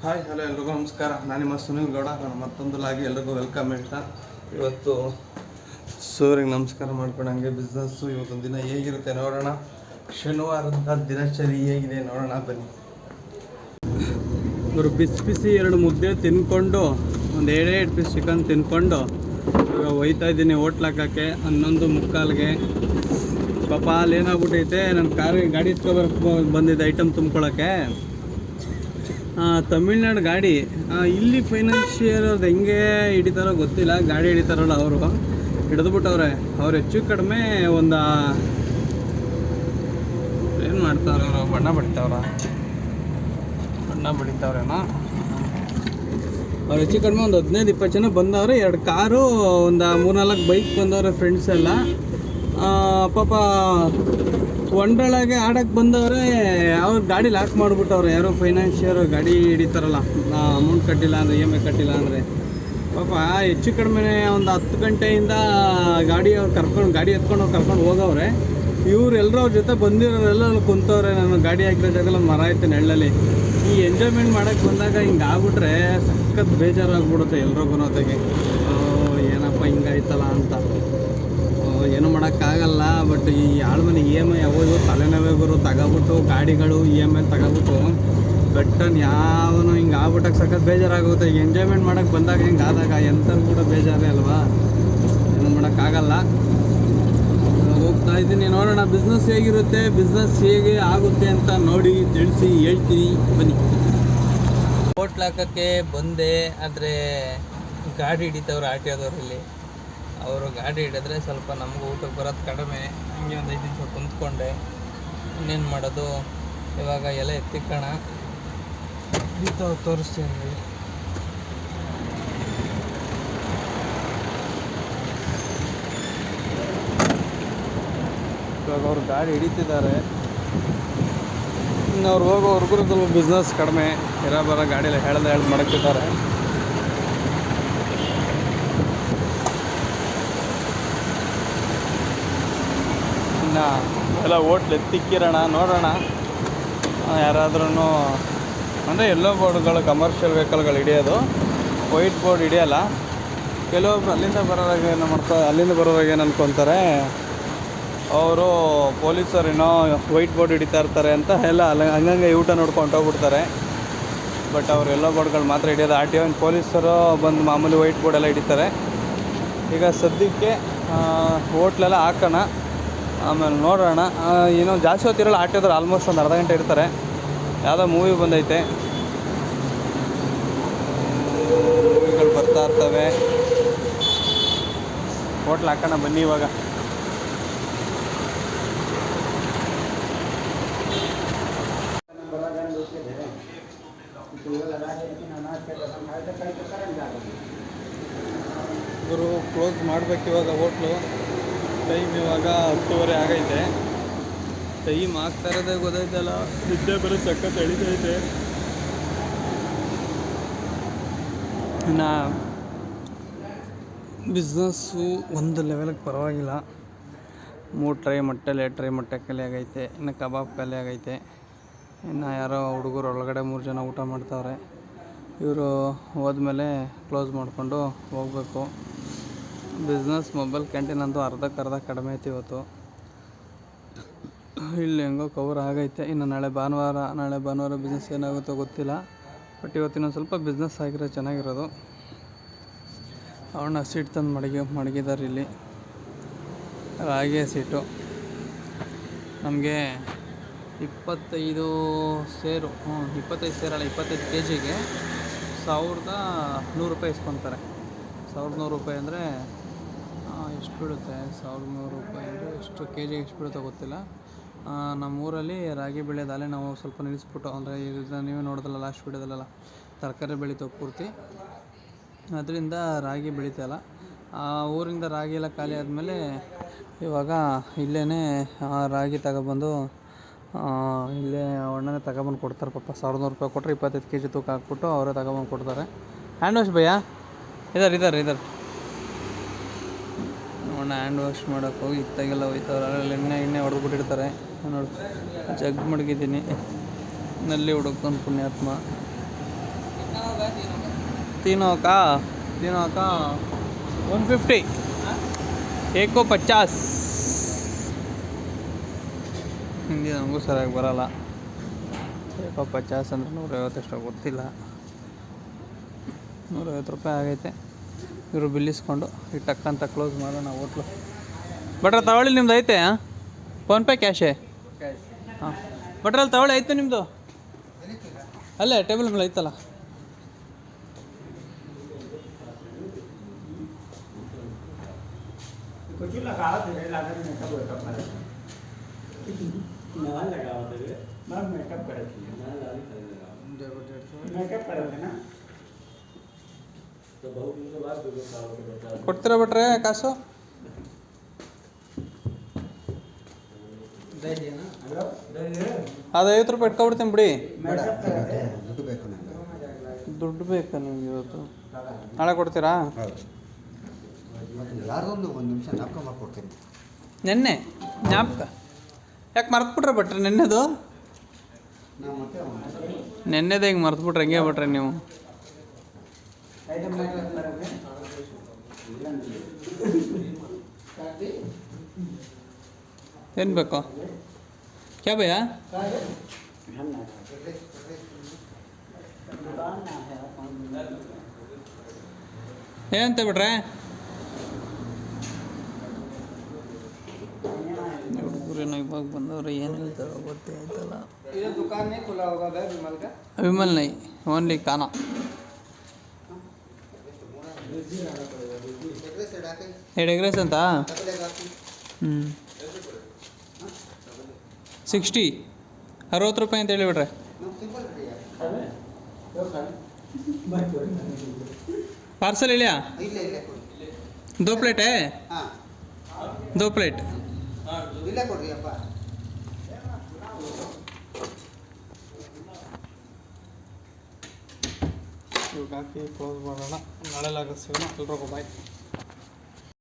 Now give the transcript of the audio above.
Hi hello ಎಲ್ರಿಗೂ ನಮಸ್ಕಾರ. ನಾನು ನಿಮ್ಮ ಸುನಿಲ್ ಗೌಡ. ನಾನು ಮತ್ತೊಂದು ಲಾಗಿ ಎಲ್ರಿಗೂ ವೆಲ್ಕಮ್ ಹೇಳ್ತಾ ಇವತ್ತು ಸೂರ್ಯಗೆ ನಮಸ್ಕಾರ ಮಾಡ್ಕೊಂಡು ಹಂಗೆ ಬಿಸ್ನೆಸ್ಸು ಇವತ್ತೊಂದು ದಿನ ಹೇಗಿರುತ್ತೆ ನೋಡೋಣ. ಶನಿವಾರದ ದಿನಚರಿ ಹೇಗಿದೆ ನೋಡೋಣ ಬನ್ನಿ. ಇವರು ಬಿಸಿ ಬಿಸಿ 2 ಮುದ್ದೆ ತಿನ್ಕೊಂಡು ಒಂದು 2 ಪೀಸ್ ಚಿಕನ್ ತಿನ್ಕೊಂಡು ಇವಾಗ ಒಯ್ತಾ ಇದ್ದೀನಿ ಹೋಟ್ಲ್ ಹಾಕೋಕ್ಕೆ 11:45ಗೆ. ಪಾಪ ಅಲ್ಲಿ ಏನಾಗ್ಬಿಟ್ಟೈತೆ, ನನ್ನ ಗಾಡಿ ಎತ್ಕೊಬರಕ್ಕೆ ಬಂದಿದ್ದೆ ಐಟಮ್ ತುಂಬ್ಕೊಳ್ಳೋಕ್ಕೆ. ತಮಿಳ್ನಾಡು ಗಾಡಿ ಇಲ್ಲಿ ಫೈನಾನ್ಷಿಯರ್ ಅವ್ರದ್ದು ಹೆಂಗೆ ಹಿಡಿತಾರೋ ಗೊತ್ತಿಲ್ಲ. ಗಾಡಿ ಹಿಡಿತಾರಲ್ಲ ಅವರು ಹಿಡಿದ್ಬಿಟ್ಟವ್ರೆ. ಅವ್ರು ಹೆಚ್ಚು ಕಡಿಮೆ ಒಂದು ಏನು ಮಾಡ್ತಾವ್ರೆ, ಅವರು ಬಣ್ಣ ಬಡಿತಾವ್ರೇನೋ. ಅವ್ರು ಹೆಚ್ಚು ಕಡಿಮೆ ಒಂದು 15-20 ಜನ ಬಂದವ್ರೆ. 2 ಕಾರು, ಒಂದು 3-4 ಬೈಕ್ ಬಂದವ್ರೆ ಫ್ರೆಂಡ್ಸ್ ಎಲ್ಲ. ಪಾಪ ಒಂಡೊಳಗೆ ಆಡಕ್ಕೆ ಬಂದವ್ರೆ. ಅವ್ರ ಗಾಡಿ ಲಾಕ್ ಮಾಡಿಬಿಟ್ಟವ್ರೆ. ಯಾರೋ ಫೈನಾನ್ಷಿಯರ್ ಗಾಡಿ ಹಿಡಿತಾರಲ್ಲ, ಅಮೌಂಟ್ ಕಟ್ಟಿಲ್ಲ ಅಂದರೆ, EMI ಕಟ್ಟಿಲ್ಲ ಅಂದರೆ. ಪಾಪ ಹೆಚ್ಚು ಕಡಿಮೆ ಒಂದು 10 ಗಂಟೆಯಿಂದ ಗಾಡಿ ಎತ್ಕೊಂಡು ಕರ್ಕೊಂಡು ಹೋಗವ್ರೆ. ಇವ್ರು ಎಲ್ಲರೂ ಅವ್ರ ಜೊತೆ ಬಂದಿರೋರೆಲ್ಲ ಅಲ್ಲಿ ಕುಂತವ್ರೆ. ನಾನು ಗಾಡಿ ಹಾಕಿರೋ ಜಾಗದಲ್ಲಿ ಮರ ಐತೆ ನೆಳ್ಳಲ್ಲಿ. ಈ ಎಂಜಾಯ್ಮೆಂಟ್ ಮಾಡೋಕ್ಕೆ ಬಂದಾಗ ಹಿಂಗೆ ಆಗ್ಬಿಟ್ರೆ ಸಖತ್ ಬೇಜಾರಾಗ್ಬಿಡುತ್ತೆ ಎಲ್ರಿಗೂ ಹೊತ್ತಿಗೆ. ಏನಪ್ಪ ಹಿಂಗಾಯ್ತಲ್ಲ ಅಂತ. ಏನೂ ಮಾಡೋಕ್ಕಾಗಲ್ಲ. ಬಟ್ ಈ ಆಳ್ಮನೆ EMI ಯಾವುದು ತಲೆನೋವೇ ತಗೋಬಿಟ್ಟು ಗಾಡಿಗಳು EMI ತಗೋಬಿಟ್ಟು ಬೆಟ್ಟನ್ ಯಾವನು ಹಿಂಗೆ ಆಗ್ಬಿಟ್ಟಕ್ಕೆ ಸಖತ್ ಬೇಜಾರಾಗುತ್ತೆ. ಈಗ ಎಂಜಾಯ್ಮೆಂಟ್ ಮಾಡೋಕ್ಕೆ ಬಂದಾಗ ಹಿಂಗೆ ಆದಾಗ ಎಂಥವ್ರು ಕೂಡ ಬೇಜಾರೇ ಅಲ್ವಾ. ಏನೂ ಮಾಡೋಕ್ಕಾಗಲ್ಲ. ಹೋಗ್ತಾ ಇದ್ದೀನಿ, ನೋಡೋಣ ಬಿಸ್ನೆಸ್ ಹೇಗಿರುತ್ತೆ, ಬಿಸ್ನೆಸ್ ಹೇಗೆ ಆಗುತ್ತೆ ಅಂತ ನೋಡಿ ತಿಳಿಸಿ ಹೇಳ್ತೀನಿ ಬನ್ನಿ. ಹೋಟ್ಲ್ ಹಾಕೋಕ್ಕೆ ಬಂದೆ, ಆದರೆ ಗಾಡಿ ಹಿಡಿತವ್ರು RTOದವ್ರಲ್ಲಿ. ಅವರು ಗಾಡಿ ಹಿಡಿದ್ರೆ ಸ್ವಲ್ಪ ನಮಗೂ ಊಟಕ್ಕೆ ಬರೋದು ಕಡಿಮೆ. ಹಂಗೆ ಒಂದು 5 ನಿಮಿಷ ಕುಂತ್ಕೊಂಡೆ. ಇನ್ನೇನು ಮಾಡೋದು, ಇವಾಗ ಎಲ್ಲ ಎತ್ತಿಕ್ಕಣ ತೋರಿಸ್ತೀನಿ. ಇವಾಗ ಅವ್ರು ಗಾಡಿ ಹಿಡಿತಿದ್ದಾರೆ. ಇನ್ನು ಅವ್ರು ಹೋಗೋವರೆಗೂ ಸ್ವಲ್ಪ ಬಿಸ್ನೆಸ್ ಕಡಿಮೆ. ಬರೋ ಗಾಡಿಯಲ್ಲಿ ಹೇಳ್ದೆ ಮಡಕ್ತಿದ್ದಾರೆ. ಇನ್ನು ಎಲ್ಲ ಹೋಟ್ಲ್ ಎತ್ತಿಕ್ಕಿರೋಣ, ನೋಡೋಣ. ಯಾರಾದ್ರೂ ಅಂದರೆ ಎಲ್ಲೋ ಬೋರ್ಡ್ಗಳು, ಕಮರ್ಷಿಯಲ್ ವೆಹಿಕಲ್ಗಳು ಹಿಡಿಯೋದು, ವೈಟ್ ಬೋರ್ಡ್ ಹಿಡಿಯೋಲ್ಲ. ಕೆಲವೊಬ್ರು ಅಲ್ಲಿಂದ ಬರೋವಾಗ ಏನು ಅನ್ಕೊತಾರೆ, ಅವರು ಪೊಲೀಸರೇನೋ ವೈಟ್ ಬೋರ್ಡ್ ಹಿಡಿತಾ ಇರ್ತಾರೆ ಅಂತ ಎಲ್ಲ ಹಂಗಂಗೆ ಊಟ ನೋಡ್ಕೊಂಡು ಹೋಗ್ಬಿಡ್ತಾರೆ. ಬಟ್ ಅವ್ರು ಎಲ್ಲೋ ಬೋರ್ಡ್ಗಳು ಮಾತ್ರ ಹಿಡಿಯೋದು. RTO ಪೊಲೀಸರು ಬಂದು ಮಾಮೂಲಿ ವೈಟ್ ಬೋರ್ಡೆಲ್ಲ ಹಿಡಿತಾರೆ. ಈಗ ಸದ್ಯಕ್ಕೆ ಹೋಟ್ಲೆಲ್ಲ ಹಾಕೋಣ, ಆಮೇಲೆ ನೋಡೋಣ. ಏನೋ ಜಾಸ್ತಿ ಹೊತ್ತಿರಲ್ಲ RTOದವ್ರು. ಆಲ್ಮೋಸ್ಟ್ ಒಂದು ಅರ್ಧ ಗಂಟೆ ಇರ್ತಾರೆ. ಯಾವುದೋ ಮೂವಿ ಬಂದೈತೆ, ಮೂವಿಗಳು ಬರ್ತಾ ಇರ್ತವೆ. ಹೋಟ್ಲ್ ಹಾಕೋಣ ಬನ್ನಿ ಇವಾಗ. ಇವರು ಕ್ಲೋಸ್ ಮಾಡ್ಬೇಕು ಇವಾಗ ಹೋಟ್ಲು. ಟೈಮ್ ಇವಾಗ 10:30 ಆಗೈತೆ. ಟೈಮ್ ಆಗ್ತಾ ಇರೋದೇ ಗೊತ್ತೈತಲ್ಲ, ನಿದ್ದೆ ಬರೋ ಸಖತ್ ಎಳಿತೈತೆ. ಇನ್ನು ಬಿಸ್ನೆಸ್ಸು ಒಂದು ಲೆವೆಲಿಗೆ ಪರವಾಗಿಲ್ಲ. 3 ಟ್ರೈ ಮೊಟ್ಟೆ ಖಾಲಿ ಆಗೈತೆ. ಇನ್ನು ಕಬಾಬ್ ಖಾಲಿ ಆಗೈತೆ. ಇನ್ನು ಯಾರೋ ಹುಡುಗರು ಒಳಗಡೆ 3 ಜನ ಊಟ ಮಾಡ್ತಾವ್ರೆ. ಇವರು ಹೋದ್ಮೇಲೆ ಕ್ಲೋಸ್ ಮಾಡಿಕೊಂಡು ಹೋಗಬೇಕು. ಬಿಸ್ನೆಸ್ ಮೊಬೈಲ್ ಕ್ಯಾಂಟೀನ್ ಅಂತೂ ಅರ್ಧಕ್ಕರ್ಧ ಕಡಿಮೆ ಐತೆ ಇವತ್ತು. ಇಲ್ಲಿ ಹೆಂಗೋ ಕವರ್ ಆಗೈತೆ. ಇನ್ನು ನಾಳೆ ಭಾನುವಾರ ಬಿಸ್ನೆಸ್ ಏನಾಗುತ್ತೋ ಗೊತ್ತಿಲ್ಲ. ಬಟ್ ಇವತ್ತಿನ ಸ್ವಲ್ಪ ಬಿಸ್ನೆಸ್ ಆಗಿರೋ ಚೆನ್ನಾಗಿರೋದು. ಅವನ್ನ ಸೀಟ್ ತಂದು ಮಡಗಿದ್ದಾರೆ ಇಲ್ಲಿ. ರಾಗಿ ಸೀಟು ನಮಗೆ 25 ಸೇರು. 25 ಸೇರಲ್ಲ, 25 kgಗೆ 1100 ರೂಪಾಯಿ ಇಸ್ಕೊತಾರೆ. 1100 ರೂಪಾಯಿ ಅಂದರೆ ಎಷ್ಟು ಬೀಳುತ್ತೆ? 1100 ರೂಪಾಯಿ ಅಂದರೆ ಎಷ್ಟು KGಗೆ ಎಷ್ಟು ಬೀಳುತ್ತೋ ಗೊತ್ತಿಲ್ಲ. ನಮ್ಮೂರಲ್ಲಿ ರಾಗಿ ಬೆಳೆಯೋದಲ್ಲೇ ನಾವು ಸ್ವಲ್ಪ ನಿಲ್ಲಿಸ್ಬಿಟ್ಟು, ಅಂದರೆ ಇದನ್ನ ನೀವೇ ನೋಡೋದಲ್ಲ ಲಾಸ್ಟ್ ವೀಡಿಯೋದಲ್ಲೆಲ್ಲ, ತರಕಾರಿ ಬೆಳೀತಾವೆ ಪೂರ್ತಿ. ಅದರಿಂದ ರಾಗಿ ಬೆಳೀತಾಯಿಲ್ಲ. ಆ ಊರಿಂದ ರಾಗಿ ಎಲ್ಲ ಖಾಲಿ ಆದಮೇಲೆ ಇವಾಗ ಇಲ್ಲೇ ರಾಗಿ ತಗೊಬಂದು ಇಲ್ಲೇ ಅಣ್ಣನೇ ತಗೊಬಂದು ಕೊಡ್ತಾರೆ. ಪಾಪ 1100 ರೂಪಾಯಿ ಕೊಟ್ಟರೆ 25 kg ತೂಕ ಹಾಕ್ಬಿಟ್ಟು ಅವರೇ ತಗೊಬಂದು ಕೊಡ್ತಾರೆ. ಹ್ಯಾಂಡ್ ವಾಶ್ ಭಯ್ಯ ಇದ್ದಾರೆ. ಅಣ್ಣ ಹ್ಯಾಂಡ್ ವಾಶ್ ಮಾಡೋಕ್ಕೆ ಹೋಗಿ ಇತ್ತಾಗೆಲ್ಲ ಹೋಯ್ತವ್ರು. ಅದ್ರಲ್ಲಿ ಎಣ್ಣೆ ಹೊಡೆದ್ಬಿಟ್ಟಿರ್ತಾರೆ. ನೋಡಿ ಜಗ್ ಮಡಗಿದ್ದೀನಿ. ನಲ್ಲಿ ಹುಡುಕನ್ ಪುಣ್ಯಾತ್ಮ. तीनों का 150 एक को 50 ಹಿಂದಿ ನಮಗೂ ಸರಿಯಾಗಿ ಬರೋಲ್ಲ ಏಕೋ 50 ಅಂದರೆ 150 ಎಷ್ಟೋ ಗೊತ್ತಿಲ್ಲ 150 ರೂಪಾಯಿ ಆಗೈತೆ ಇವರು ಬಿಲ್ಲಿಸ್ಕೊಂಡು ಈ ಟಕ್ಕಂತ ಕ್ಲೋಸ್ ಮಾಡೋಣ ಹೋಟ್ಲು ಬಟ್ರೆ ತಗೊಳ್ಳಿ ನಿಮ್ದು ಐತೆ ಫೋನ್ಪೇ ಕ್ಯಾಶೇ ಹಾಂ ಬಟ್ರಲ್ಲಿ ತಗೊಳ್ಳಿ ಆಯಿತು ನಿಮ್ಮದು ಅಲ್ಲೇ ಟೇಬಲ್ ಮೇಲೆ ಐತಲ್ಲ ಕೊಡ್ತೀರಾ ಬಿಟ್ರೆ ಕಾಸು ಅದು 50 ರೂಪಾಯಿ ಇಟ್ಕೊಬಿಡ್ತೀನಿ ಬಿಡಿ ದುಡ್ಡು ಬೇಕಾ ನಿಮ್ಗೆ ಇವತ್ತು ನಾಳೆ ಕೊಡ್ತೀರಾ ನೆನ್ನೆ ಜ್ಞಾಪಕ ಯಾಕೆ ಮರ್ತ್ಬಿಟ್ರೆ ಬಿಟ್ರೆ ನೆನ್ನೆದು ಹಿಂಗೆ ಮರ್ತ್ಬಿಟ್ರೆ ಹೆಂಗೆ ಬಿಟ್ರೆ ನೀವು ಏನು ಬೇಕು ಕ್ಯಾ ಭಯ್ಯ ಏನಂತ ಬಿಟ್ರೆ ಹುಡುಗರೇನೋ ಇವಾಗ ಬಂದವ್ರು ಏನು ಹೇಳ್ತಾರೋ ಗೊತ್ತೇ ಆಯ್ತಲ್ಲ ವಿಮಲ್ ನೈ ಓನ್ಲಿ ಖಾನಾ ಎರಡು ಎಗ್ ರೈಸ್ ಅಂತ 60 ರೂಪಾಯಿ ಅಂತ ಹೇಳಿಬಿಟ್ರೆ ಪಾರ್ಸಲ್ ಇಲ್ಲ 2 ಪ್ಲೇಟ್ 2 ಪ್ಲೇಟ್ ಇವಾಗ ಹಾಕಿ ಕ್ಲೋಸ್ ಮಾಡೋಣ ನಾಳೆ ಸಿಗೋಣ ಎಲ್ರಿಗೂ ಬಾಯ್